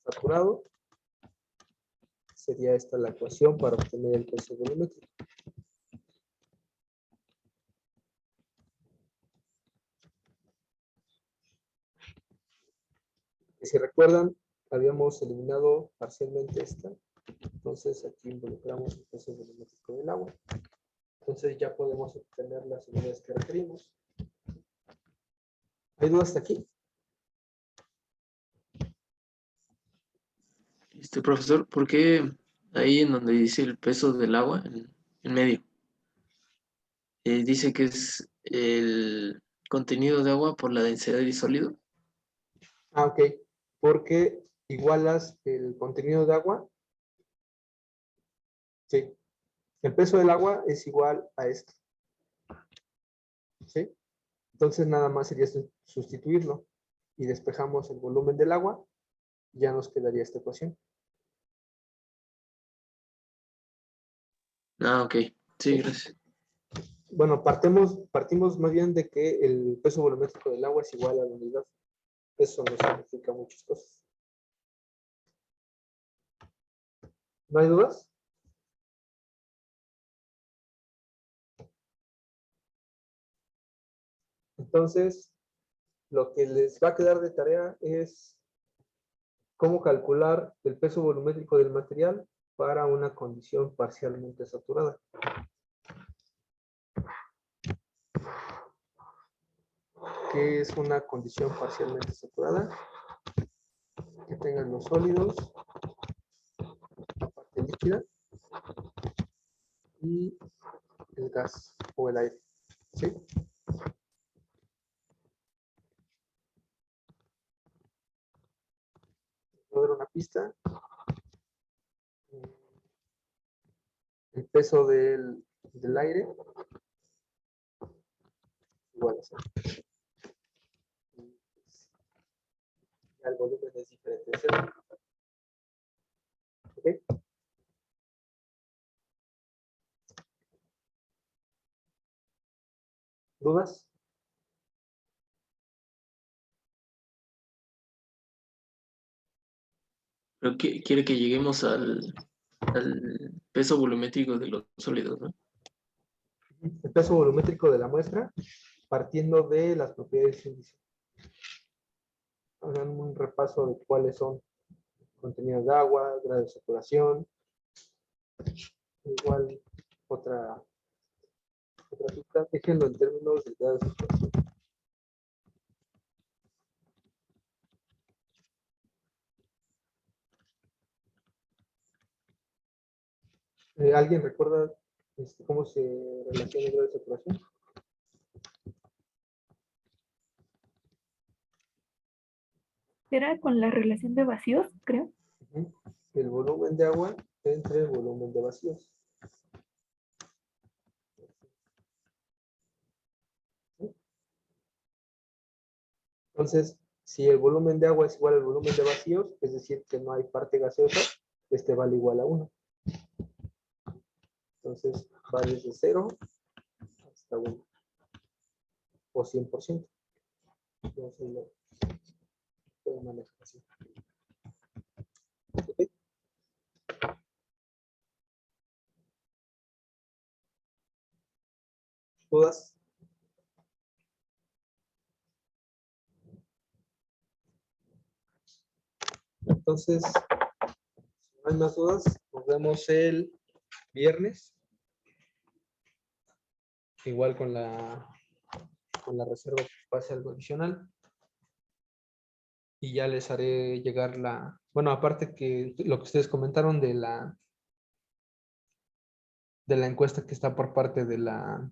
saturado, sería esta la ecuación para obtener el peso volumétrico. Y si recuerdan, habíamos eliminado parcialmente esta. Entonces, aquí involucramos el peso volumétrico del agua. Entonces, ya podemos obtener las unidades que requerimos. ¿Hay dudas hasta aquí? Profesor, ¿por qué ahí en donde dice el peso del agua, en medio, dice que es el contenido de agua por la densidad de sólido? Ah, ok. Porque igualas el contenido de agua. Sí. El peso del agua es igual a esto. ¿Sí? Entonces nada más sería sustituirlo. Y despejamos el volumen del agua. Y ya nos quedaría esta ecuación. Ah, ok. Sí, gracias. Bueno, partimos más bien de que el peso volumétrico del agua es igual a la unidad. Eso nos significa muchas cosas. ¿No hay dudas? Entonces, lo que les va a quedar de tarea es cómo calcular el peso volumétrico del material para una condición parcialmente saturada. ¿Qué es una condición parcialmente saturada? que tengan los sólidos, la parte líquida y el gas o el aire. ¿Sí? Voy a dar una pista. El peso del aire igual a cero. El volumen es diferente de cero. ¿Ok? ¿Dudas? Pero quiere que lleguemos al peso volumétrico de los sólidos, ¿no? El peso volumétrico de la muestra partiendo de las propiedades índice. Hagan un repaso de cuáles son contenidos de agua, grado de saturación, igual otra pista, déjenlo en términos de grado de saturación. ¿Alguien recuerda cómo se relaciona el grado de saturación? Era con la relación de vacíos, creo. El volumen de agua entre el volumen de vacíos. Entonces, si el volumen de agua es igual al volumen de vacíos, es decir, que no hay parte gaseosa, este vale igual a 1. Entonces, va desde 0 hasta 1. O 100%. Entonces, lo puedo manejar así. ¿Ok? ¿Dudas? Entonces, si no hay más dudas, nos vemos el viernes. Igual con la reserva que pase algo adicional. Y ya les haré llegar bueno, aparte que lo que ustedes comentaron de la encuesta que está por parte de la